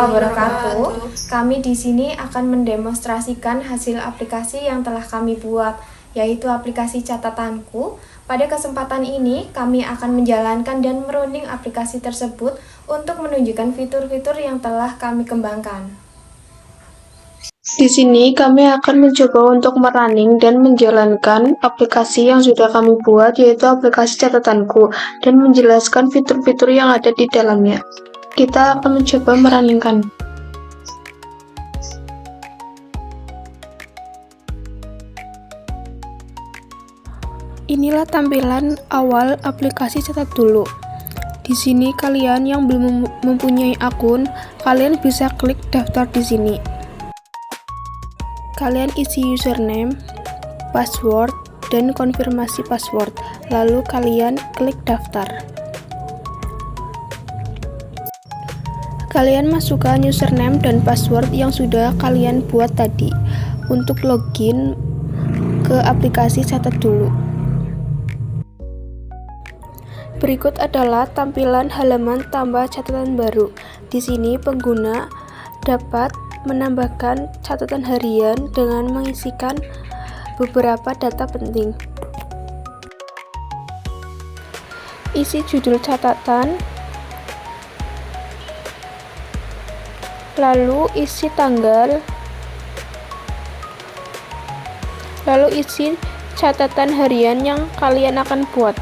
wabarakatuh. Kami di sini akan mendemonstrasikan hasil aplikasi yang telah kami buat, yaitu aplikasi catatanku. Pada kesempatan ini, kami akan menjalankan dan merunning aplikasi tersebut untuk menunjukkan fitur-fitur yang telah kami kembangkan. Di sini kami akan mencoba untuk merunning dan menjalankan aplikasi yang sudah kami buat, yaitu aplikasi catatanku, dan menjelaskan fitur-fitur yang ada di dalamnya. Kita akan mencoba merunningkan. Inilah tampilan awal aplikasi Catat Dulu. Di sini kalian yang belum mempunyai akun, kalian bisa klik daftar di sini. Kalian isi username, password, dan konfirmasi password. Lalu kalian klik daftar. Kalian masukkan username dan password yang sudah kalian buat tadi untuk login ke aplikasi Catat Dulu. Berikut adalah tampilan halaman tambah catatan baru. Di sini pengguna dapat menambahkan catatan harian dengan mengisikan beberapa data penting. Isi judul catatan, lalu isi tanggal, lalu isi catatan harian yang kalian akan buat.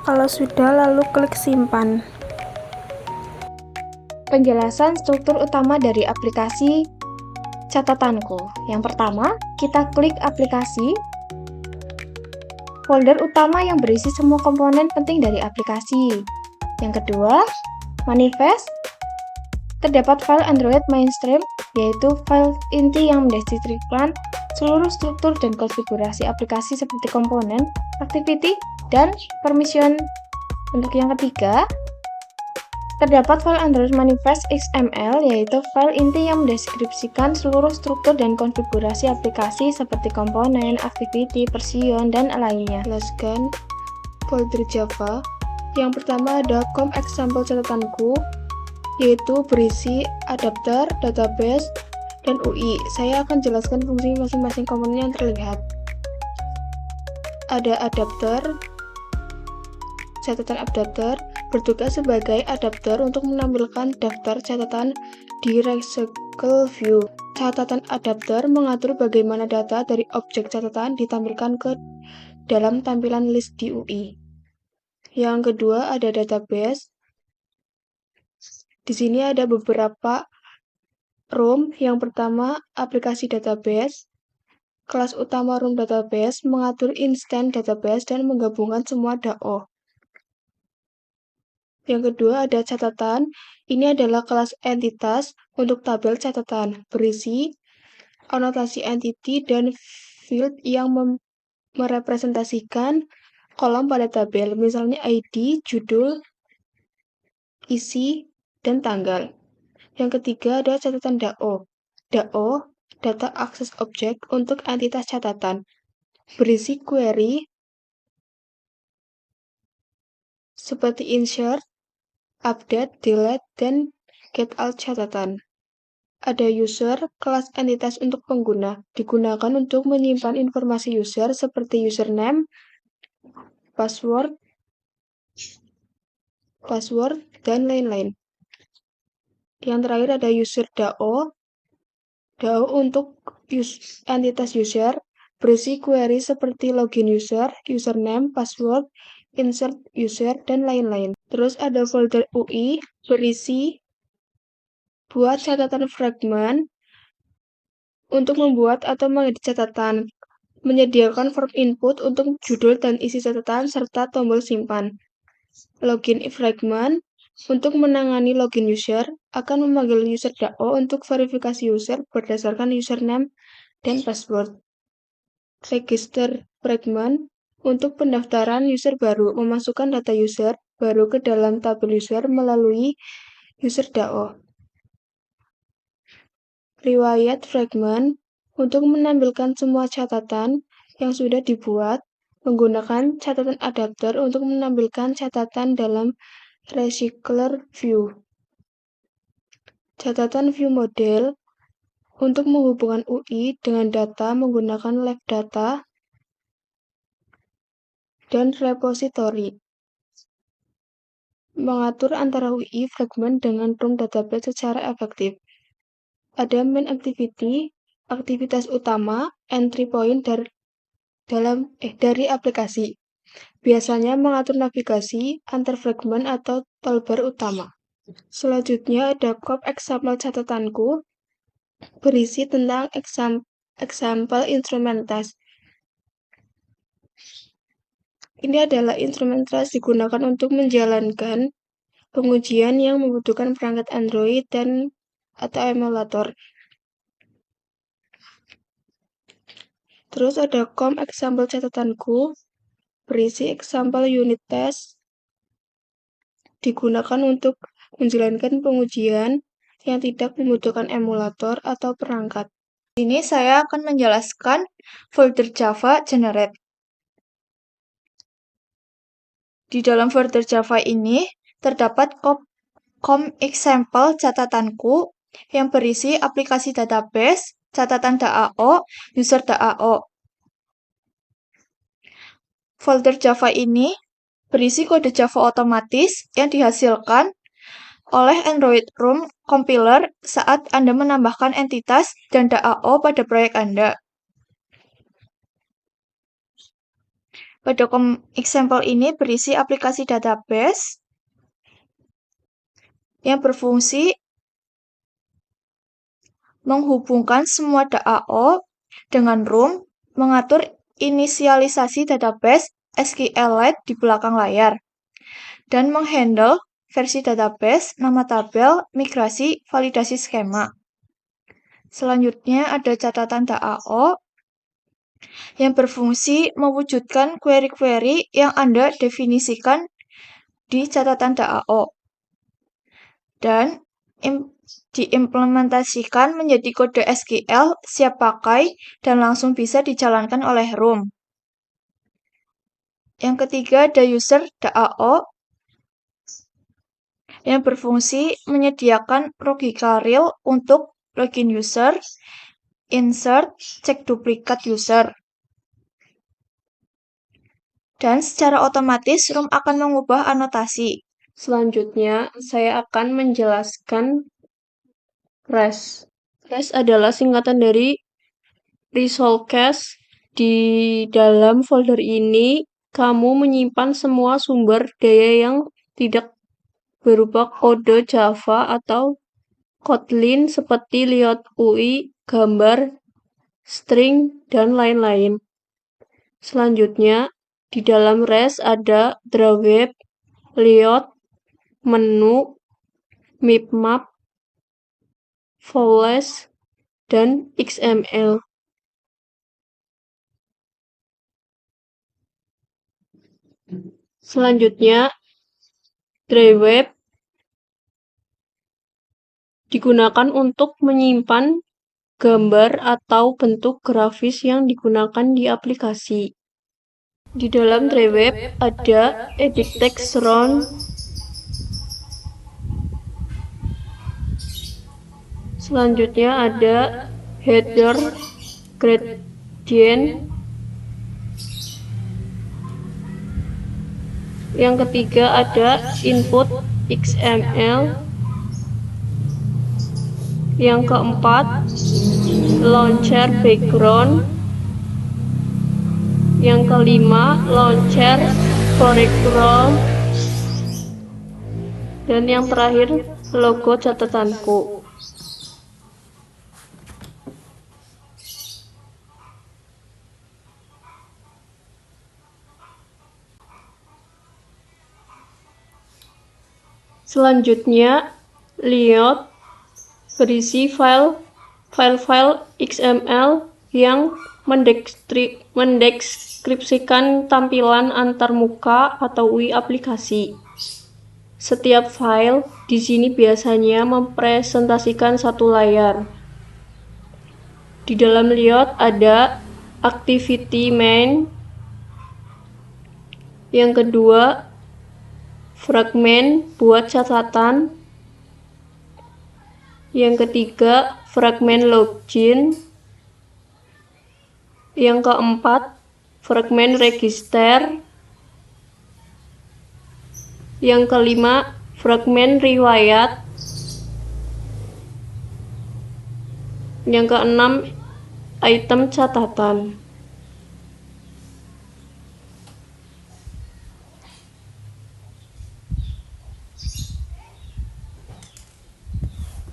Kalau sudah, lalu klik simpan. Penjelasan struktur utama dari aplikasi catatanku. Yang pertama, kita klik aplikasi. Folder utama yang berisi semua komponen penting dari aplikasi. Yang kedua, manifest. Terdapat file Android mainstream, yaitu file inti yang mendeskripsikan seluruh struktur dan konfigurasi aplikasi seperti komponen, activity, dan permission. Untuk yang ketiga, terdapat file Android Manifest XML, yaitu file inti yang mendeskripsikan seluruh struktur dan konfigurasi aplikasi seperti komponen, activity, version, dan lainnya. Jelaskan folder Java. Yang pertama ada com example catatanku, yaitu berisi adapter, database, dan UI. Saya akan jelaskan fungsi masing-masing komponen yang terlihat. Ada adapter, catatan adapter bertugas sebagai adapter untuk menampilkan daftar catatan di Recycle View. Catatan adapter mengatur bagaimana data dari objek catatan ditampilkan ke dalam tampilan list di UI. Yang kedua ada database. Di sini ada beberapa room. Yang pertama aplikasi database. Kelas utama room database mengatur instan database dan menggabungkan semua DAO. Yang kedua ada catatan. Ini adalah kelas entitas untuk tabel catatan, berisi anotasi entity dan field yang merepresentasikan kolom pada tabel, misalnya ID, judul, isi, dan tanggal. Yang ketiga ada catatan DAO. DAO, Data Access Object untuk entitas catatan, berisi query seperti insert, update, delete, dan get all catatan. Ada user, kelas entitas untuk pengguna, digunakan untuk menyimpan informasi user seperti username, password, dan lain-lain. Yang terakhir ada user DAO. DAO untuk entitas user, berisi query seperti login user, username, password, insert user, dan lain-lain. Terus ada folder UI, berisi buat catatan fragment untuk membuat atau mengedit catatan. menyediakan form input untuk judul dan isi catatan serta tombol simpan. Login fragment untuk menangani login user akan memanggil user DAO untuk verifikasi user berdasarkan username dan password. Register fragment untuk pendaftaran user baru, memasukkan data user baru ke dalam tabel user melalui user DAO. Riwayat fragment untuk menampilkan semua catatan yang sudah dibuat, menggunakan catatan adapter untuk menampilkan catatan dalam Recycler View. Catatan view model untuk menghubungkan UI dengan data menggunakan live data dan repository. Mengatur antara UI fragment dengan room database secara efektif. Ada main activity, aktivitas utama, entry point dari aplikasi. Biasanya mengatur navigasi antar fragment atau toolbar utama. Selanjutnya ada cop example catatanku berisi tentang example instrument test. Ini adalah instrumen test digunakan untuk menjalankan pengujian yang membutuhkan perangkat Android atau emulator. Terus ada com example catatanku berisi example unit test digunakan untuk menjalankan pengujian yang tidak membutuhkan emulator atau perangkat. Ini saya akan menjelaskan folder Java generate. Di dalam folder Java ini terdapat com example catatanku yang berisi aplikasi database, catatan DAO, user DAO. Folder Java ini berisi kode Java otomatis yang dihasilkan oleh Android ROM compiler saat Anda menambahkan entitas dan DAO pada proyek Anda. Pada example ini berisi aplikasi database yang berfungsi menghubungkan semua DAO dengan room, mengatur inisialisasi database SQLite di belakang layar, dan menghandle versi database, nama tabel, migrasi, validasi skema. Selanjutnya ada catatan DAO yang berfungsi mewujudkan query-query yang Anda definisikan di catatan DAO dan diimplementasikan menjadi kode SQL siap pakai dan langsung bisa dijalankan oleh ROM. Yang ketiga ada user DAO yang berfungsi menyediakan logika real untuk login user, insert, cek duplikat user. Dan secara otomatis ROM akan mengubah anotasi. Selanjutnya, saya akan menjelaskan REST. REST adalah singkatan dari Resolve Cache. Di dalam folder ini, kamu menyimpan semua sumber daya yang tidak berupa kode Java atau Kotlin seperti layout UI, gambar, string, dan lain-lain. Selanjutnya, di dalam REST ada drawweb, layout, menu, mipmap, files, dan XML. Selanjutnya, drawweb digunakan untuk menyimpan gambar atau bentuk grafis yang digunakan di aplikasi. Di dalam drawweb ada edit text round, selanjutnya ada header, gradient, yang ketiga ada input XML, yang keempat launcher background, yang kelima launcher foreground, dan yang terakhir logo catatanku. Selanjutnya, layout berisi file XML yang mendeskripsikan tampilan antarmuka atau UI aplikasi. Setiap file di sini biasanya mempresentasikan satu layar. Di dalam layout ada activity main, yang kedua fragmen buat catatan, yang ketiga fragmen login, yang keempat fragmen register, yang kelima fragmen riwayat, yang keenam item catatan.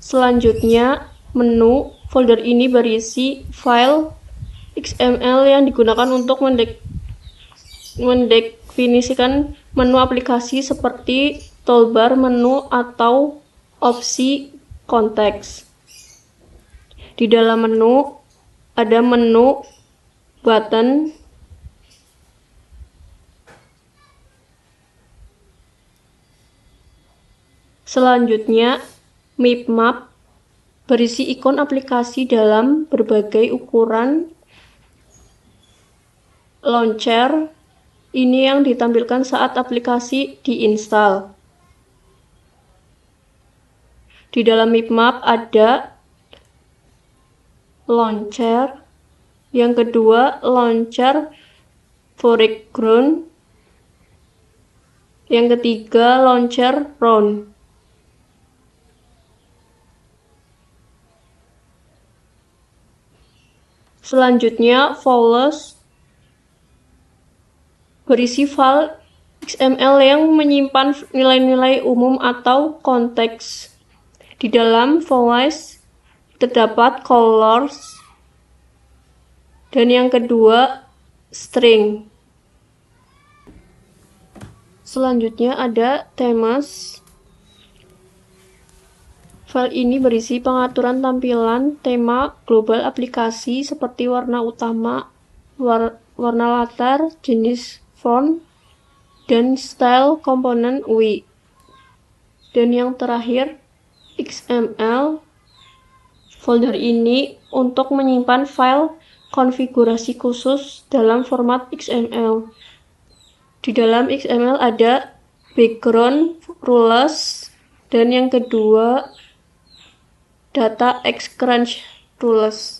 Selanjutnya, menu folder ini berisi file XML yang digunakan untuk mendefinisikan menu aplikasi seperti toolbar menu atau opsi konteks. Di dalam menu ada menu button, selanjutnya map berisi ikon aplikasi dalam berbagai ukuran. Launcher ini yang ditampilkan saat aplikasi diinstal. Di dalam map ada launcher, yang kedua launcher foreground, yang ketiga launcher round. Selanjutnya, files berisi file XML yang menyimpan nilai-nilai umum atau konteks. Di dalam files terdapat colors, dan yang kedua string. Selanjutnya ada themes. File ini berisi pengaturan tampilan tema global aplikasi seperti warna utama, warna latar, jenis font, dan style komponen UI. Dan yang terakhir, XML. Folder ini untuk menyimpan file konfigurasi khusus dalam format XML. Di dalam XML ada background rules, dan yang kedua data exchange rules.